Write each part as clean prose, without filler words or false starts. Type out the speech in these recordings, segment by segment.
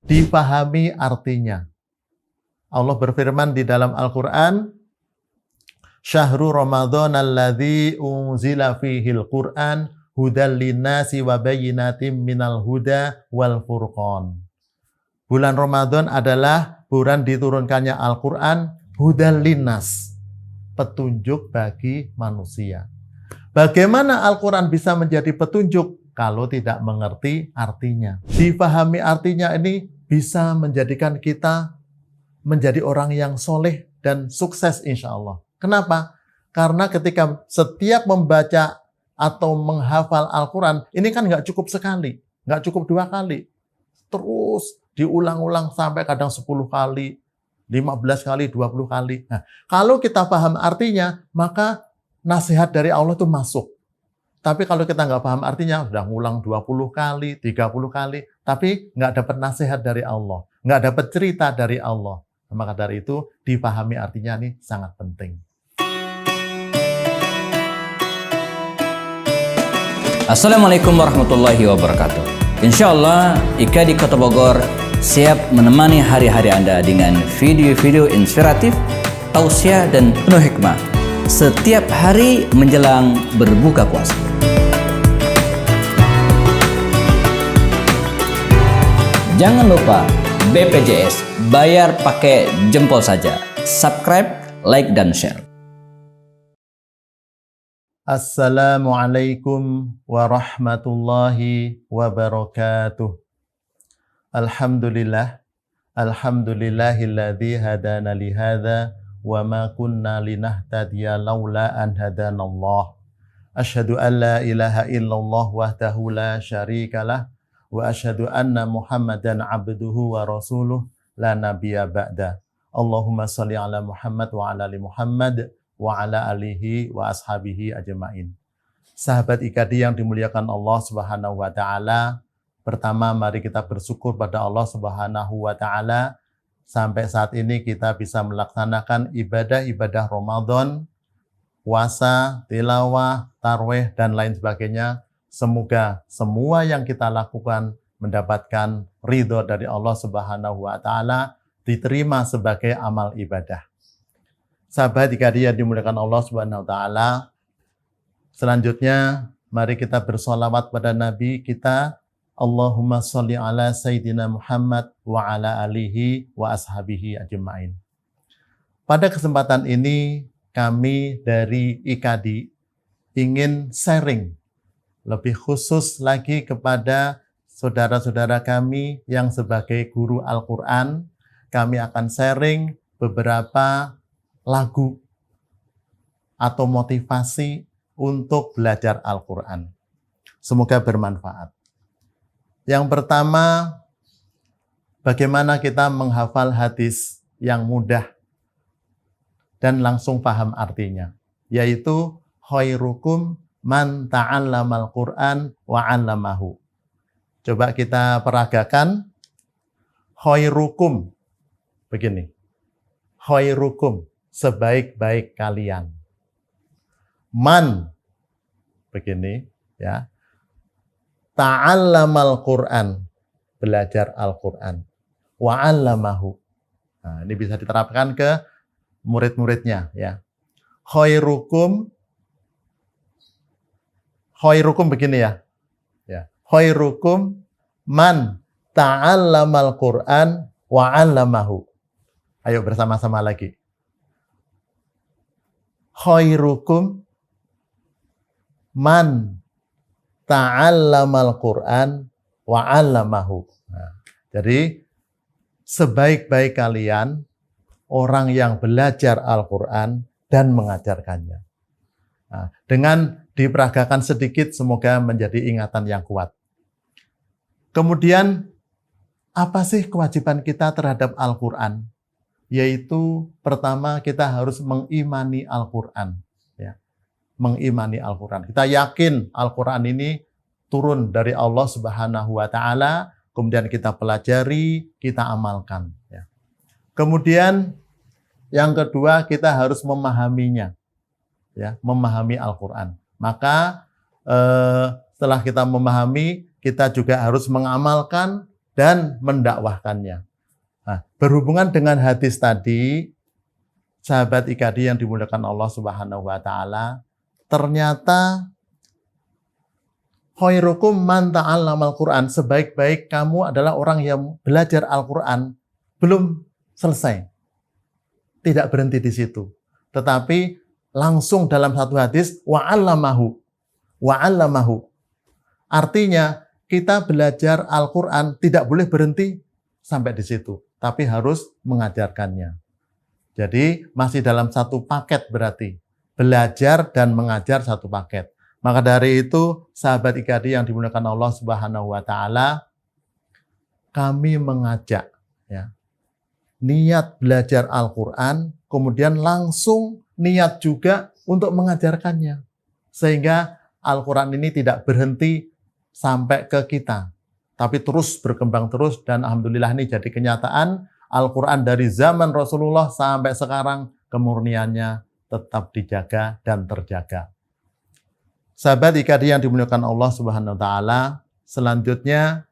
dipahami artinya. Allah berfirman di dalam Al-Quran, Syahrul Ramadan alladzi unzila fihil Qur'an hudal linnasi wa bayyinatim minal huda wal furqan. Bulan Ramadan adalah bulan diturunkannya Al-Quran, hudal linnas, petunjuk bagi manusia. Bagaimana Al-Quran bisa menjadi petunjuk kalau tidak mengerti artinya? Dipahami artinya ini bisa menjadikan kita menjadi orang yang soleh dan sukses insya Allah. Kenapa? Karena ketika setiap membaca atau menghafal Al-Quran, ini kan nggak cukup sekali, nggak cukup 2 kali. Terus diulang-ulang sampai kadang 10 kali, 15 kali, 20 kali. Nah, kalau kita paham artinya, maka nasihat dari Allah itu masuk. Tapi kalau kita nggak paham artinya, sudah ngulang 20 kali, 30 kali, tapi nggak dapat nasihat dari Allah, nggak dapat cerita dari Allah. Maka dari itu, dipahami artinya ini sangat penting. Assalamualaikum warahmatullahi wabarakatuh. Insya Allah, Ika di Kota Bogor siap menemani hari-hari Anda dengan video-video inspiratif, tausiah dan penuh hikmah setiap hari menjelang berbuka puasa. Jangan lupa BPJS, bayar pakai jempol saja. Subscribe, like, dan share. Assalamualaikum warahmatullahi wabarakatuh. Alhamdulillah, alhamdulillahilladzi hadana lihadza wa ma kunna linahtadiya laula an hadanallah. Asyhadu an la ilaha illallah wahdahu la syarikalah wa asyhadu anna Muhammadan abduhu wa rasuluh la nabiyya ba'da. Allahumma shalli ala Muhammad wa ala ali Muhammad wa ala alihi wa ashabihi ajma'in. Sahabat IKADI yang dimuliakan Allah Subhanahu wa taala, pertama mari kita bersyukur pada Allah Subhanahu wa taala sampai saat ini kita bisa melaksanakan ibadah-ibadah Ramadan, puasa, tilawah, tarwih dan lain sebagainya. Semoga semua yang kita lakukan mendapatkan ridho dari Allah Subhanahu wa taala, diterima sebagai amal ibadah. Sahabat IKADI yang dimuliakan Allah Subhanahu wa taala, selanjutnya mari kita bersolawat pada Nabi kita. Allahumma sholli ala Sayyidina Muhammad wa ala alihi wa ashabihi ajma'in. Pada kesempatan ini kami dari IKADI ingin sharing lebih khusus lagi kepada saudara-saudara kami yang sebagai guru Al-Quran. Kami akan sharing beberapa lagu atau motivasi untuk belajar Al-Quran. Semoga bermanfaat. Yang pertama, bagaimana kita menghafal hadis yang mudah dan langsung paham artinya, yaitu khairukum man ta'allamal Qur'an wa 'allamahu. Coba kita peragakan. Khairukum, begini. Khairukum, sebaik-baik kalian. Man, begini ya. Ta'allamal Qur'an, belajar Al-Quran. Wa 'allamahu. Nah, ini bisa diterapkan ke murid-muridnya ya. Khairukum begini ya. Ya. Khairukum man ta'allamal Qur'an wa 'allamahu. Ayo bersama-sama lagi. Khairukum man ta'allamal Qur'an wa 'allamahu. Nah, jadi sebaik-baik kalian orang yang belajar Al-Quran dan mengajarkannya. Nah, dengan diperagakan sedikit, semoga menjadi ingatan yang kuat. Kemudian, apa sih kewajiban kita terhadap Al-Quran? Yaitu, pertama kita harus mengimani Al-Quran. Ya. Mengimani Al-Quran. Kita yakin Al-Quran ini turun dari Allah Subhanahu wa taala, kemudian kita pelajari, kita amalkan. Ya. Kemudian, yang kedua, kita harus memahaminya. Ya, memahami Al-Quran. Maka setelah kita memahami, kita juga harus mengamalkan dan mendakwahkannya. Nah, berhubungan dengan hadis tadi, sahabat IKD yang dimuliakan Allah Subhanahu wa taala, ternyata khairukum man ta'allamal Qur'an, sebaik-baik kamu adalah orang yang belajar Al-Qur'an. Belum selesai. Tidak berhenti di situ. Tetapi langsung dalam satu hadis wa'allamahu. Wa'allamahu. Artinya kita belajar Al-Qur'an tidak boleh berhenti sampai di situ, tapi harus mengajarkannya. Jadi masih dalam satu paket berarti. Belajar dan mengajar satu paket. Maka dari itu, sahabat IKD yang dimuliakan Allah Subhanahu wa taala, kami mengajak ya, niat belajar Al-Qur'an, kemudian langsung niat juga untuk mengajarkannya. Sehingga Al-Qur'an ini tidak berhenti sampai ke kita, tapi terus berkembang terus, dan alhamdulillah ini jadi kenyataan. Al-Qur'an dari zaman Rasulullah sampai sekarang kemurniannya tetap dijaga dan terjaga. Sahabat IKD yang dimuliakan Allah Subhanahu wa taala, selanjutnya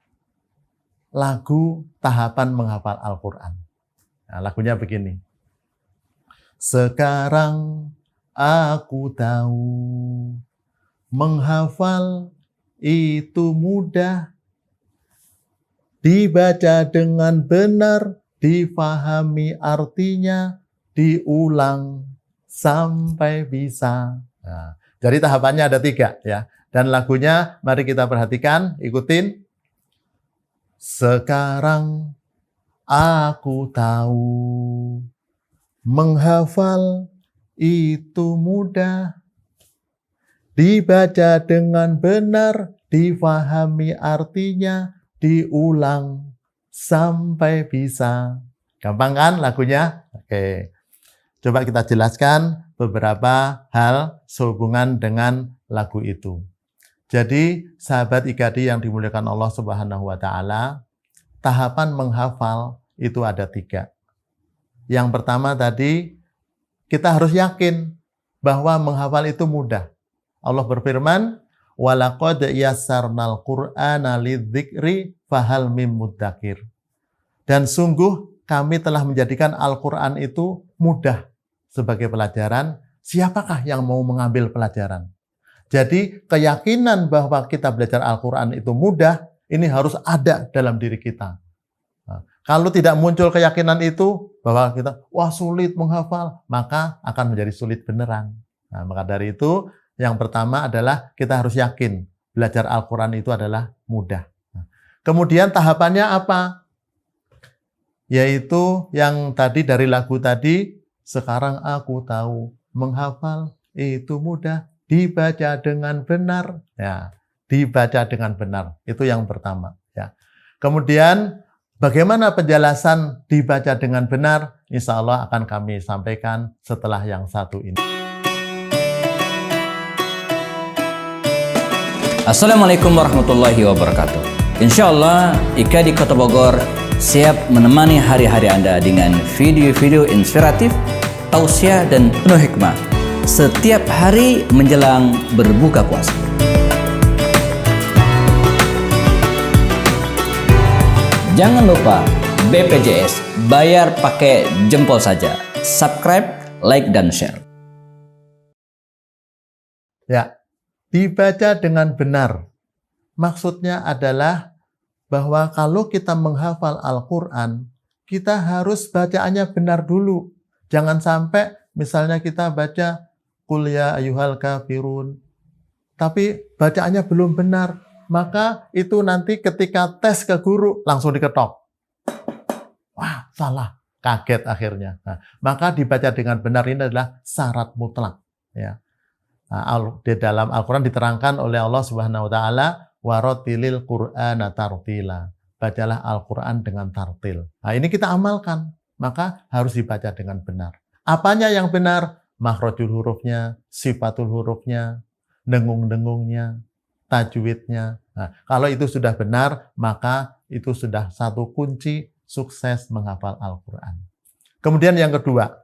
lagu tahapan menghafal Al-Qur'an. Nah, lagunya begini. Sekarang aku tahu menghafal itu mudah, dibaca dengan benar, difahami artinya, diulang sampai bisa. Nah, jadi tahapannya ada 3 ya. Dan lagunya mari kita perhatikan, ikutin. Sekarang aku tahu menghafal itu mudah, dibaca dengan benar, difahami artinya, diulang sampai bisa. Gampang kan lagunya? Oke. Coba kita jelaskan beberapa hal sehubungan dengan lagu itu. Jadi, sahabat IKD yang dimuliakan Allah Subhanahu wa taala, tahapan menghafal itu ada 3. Yang pertama tadi, kita harus yakin bahwa menghafal itu mudah. Allah berfirman, "Walaqad yassarnal Qur'ana lidzikri fahal mim mudzakir." Dan sungguh kami telah menjadikan Al-Qur'an itu mudah sebagai pelajaran. Siapakah yang mau mengambil pelajaran? Jadi keyakinan bahwa kita belajar Al-Qur'an itu mudah, ini harus ada dalam diri kita. Nah, kalau tidak muncul keyakinan itu, bahwa kita, wah sulit menghafal, maka akan menjadi sulit beneran. Nah, maka dari itu, yang pertama adalah kita harus yakin belajar Al-Qur'an itu adalah mudah. Nah, kemudian tahapannya apa? Yaitu yang tadi dari lagu tadi, sekarang aku tahu menghafal itu mudah, dibaca dengan benar. Ya, dibaca dengan benar. Itu yang pertama. Ya. Kemudian bagaimana penjelasan dibaca dengan benar? Insya Allah akan kami sampaikan setelah yang satu ini. Assalamualaikum warahmatullahi wabarakatuh. Insya Allah IKD Kota Bogor siap menemani hari-hari Anda dengan video-video inspiratif, tausiah dan penuh hikmah setiap hari menjelang berbuka puasa. Jangan lupa BPJS, bayar pakai jempol saja. Subscribe, like, dan share. Ya, dibaca dengan benar. Maksudnya adalah bahwa kalau kita menghafal Al-Qur'an, kita harus bacaannya benar dulu. Jangan sampai misalnya kita baca Qul ya ayyuhal kafirun, tapi bacaannya belum benar. Maka itu nanti ketika tes ke guru langsung diketok. Wah, salah. Kaget akhirnya. Nah, maka dibaca dengan benar ini adalah syarat mutlak. Ya. Nah, di dalam Al-Quran diterangkan oleh Allah Subhanahu wa taala, "Waratilil Qur'ana tartila." Bacalah Al-Quran dengan tartil. Nah, ini kita amalkan. Maka harus dibaca dengan benar. Apanya yang benar? Makhrajul hurufnya, sifatul hurufnya, dengung-dengungnya, tajwidnya. Nah, kalau itu sudah benar, maka itu sudah satu kunci sukses menghafal Al-Quran. Kemudian yang kedua,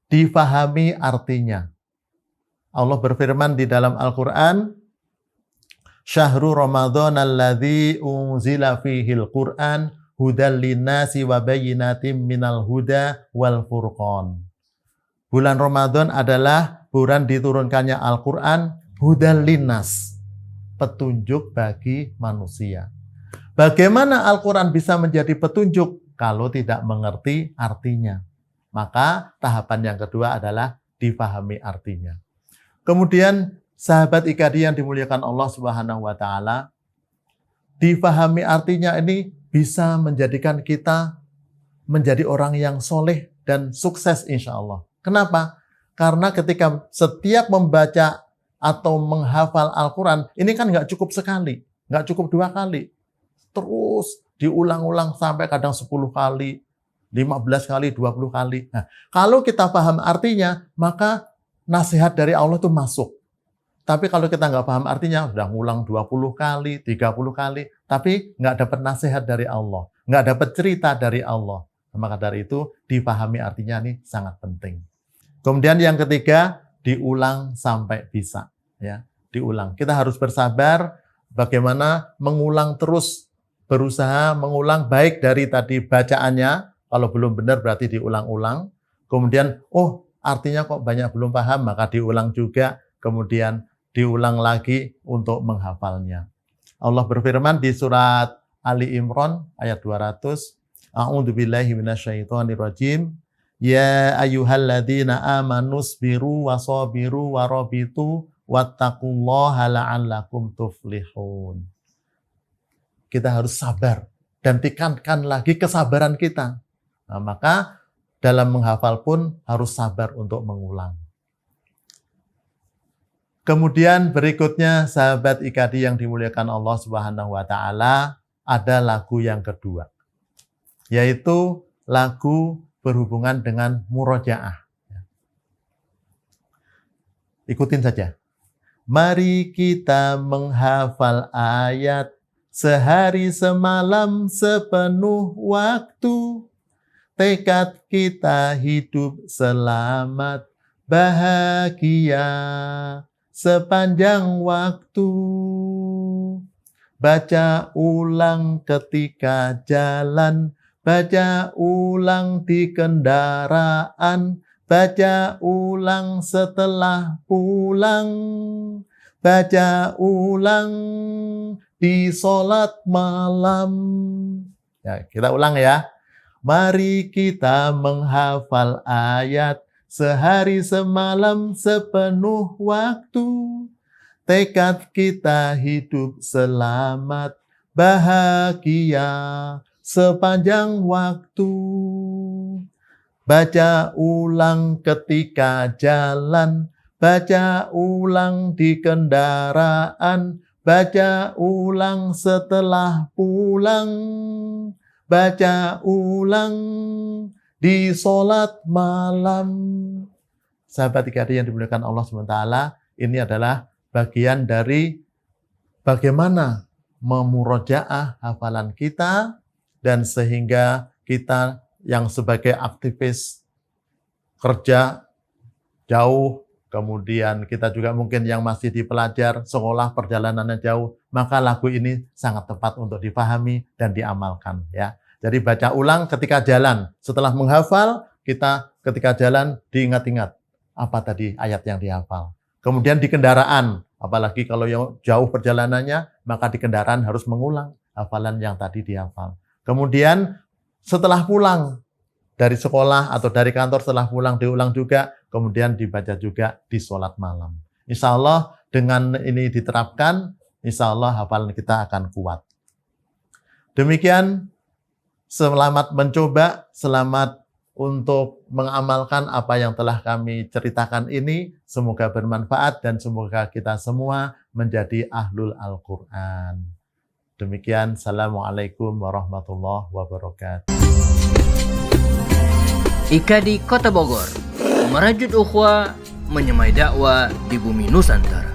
difahami artinya. Allah berfirman di dalam Al-Quran, Syahrul Ramadan alladzi unzila fihil Qur'an hudal linnasi wa bayyinatim minal huda wal furqan. Bulan Ramadan adalah bulan diturunkannya Al-Qur'an, hudal linnas, petunjuk bagi manusia. Bagaimana Al-Qur'an bisa menjadi petunjuk kalau tidak mengerti artinya? Maka tahapan yang kedua adalah difahami artinya. Kemudian sahabat IKADI yang dimuliakan Allah Subhanahu wa taala, difahami artinya ini bisa menjadikan kita menjadi orang yang soleh dan sukses insya Allah. Kenapa? Karena ketika setiap membaca atau menghafal Al-Quran, ini kan nggak cukup sekali, nggak cukup 2 kali. Terus diulang-ulang sampai kadang 10 kali, 15 kali, 20 kali. Nah, kalau kita paham artinya, maka nasihat dari Allah itu masuk. Tapi kalau kita nggak paham artinya, sudah ngulang 20 kali, 30 kali, tapi nggak dapat nasihat dari Allah, nggak dapat cerita dari Allah. Maka dari itu, dipahami artinya ini sangat penting. Kemudian yang ketiga, diulang sampai bisa. Ya, diulang. Kita harus bersabar bagaimana mengulang terus, berusaha mengulang baik dari tadi bacaannya, kalau belum benar berarti diulang-ulang. Kemudian, artinya kok banyak belum paham, maka diulang juga. Kemudian diulang lagi untuk menghafalnya. Allah berfirman di surat Ali Imran ayat 200, A'udzubillahi minasyaitonirrajim. Ya ayyuhalladzina amanu sabiru wasabiru warabitu wattaqullaha la'allakum tuflihun. Kita harus sabar dan tingkatkan lagi kesabaran kita. Nah, maka dalam menghafal pun harus sabar untuk mengulang. Kemudian berikutnya sahabat IKADI yang dimuliakan Allah Subhanahu wa taala, ada lagu yang kedua, yaitu lagu berhubungan dengan murojaah. Ikutin saja. Mari kita menghafal ayat sehari semalam sepenuh waktu. Tekad kita hidup selamat bahagia sepanjang waktu. Baca ulang ketika jalan, baca ulang di kendaraan, baca ulang setelah pulang, baca ulang di sholat malam. Ya, kita ulang ya. Mari kita menghafal ayat sehari semalam sepenuh waktu. Tekad kita hidup selamat bahagia sepanjang waktu. Baca ulang ketika jalan, baca ulang di kendaraan, baca ulang setelah pulang, baca ulang di sholat malam. Sahabat IKADI yang dimuliakan Allah SWT, ini adalah bagian dari bagaimana memurojaah hafalan kita, dan sehingga kita yang sebagai aktivis kerja jauh, kemudian kita juga mungkin yang masih di pelajar, sekolah perjalanannya jauh, maka lagu ini sangat tepat untuk dipahami dan diamalkan ya. Jadi baca ulang ketika jalan, setelah menghafal, kita ketika jalan diingat-ingat apa tadi ayat yang dihafal. Kemudian di kendaraan, apalagi kalau yang jauh perjalanannya, maka di kendaraan harus mengulang hafalan yang tadi dihafal. Kemudian setelah pulang dari sekolah atau dari kantor, setelah pulang diulang juga, kemudian dibaca juga di sholat malam. Insya Allah dengan ini diterapkan, insya Allah hafalan kita akan kuat. Demikian, selamat mencoba, selamat untuk mengamalkan apa yang telah kami ceritakan ini. Semoga bermanfaat dan semoga kita semua menjadi ahlul Al-Quran. Demikian, Assalamualaikum warahmatullahi wabarakatuh. IKADI Kota Bogor, merajut ukhuwah, menyemai dakwah di bumi Nusantara.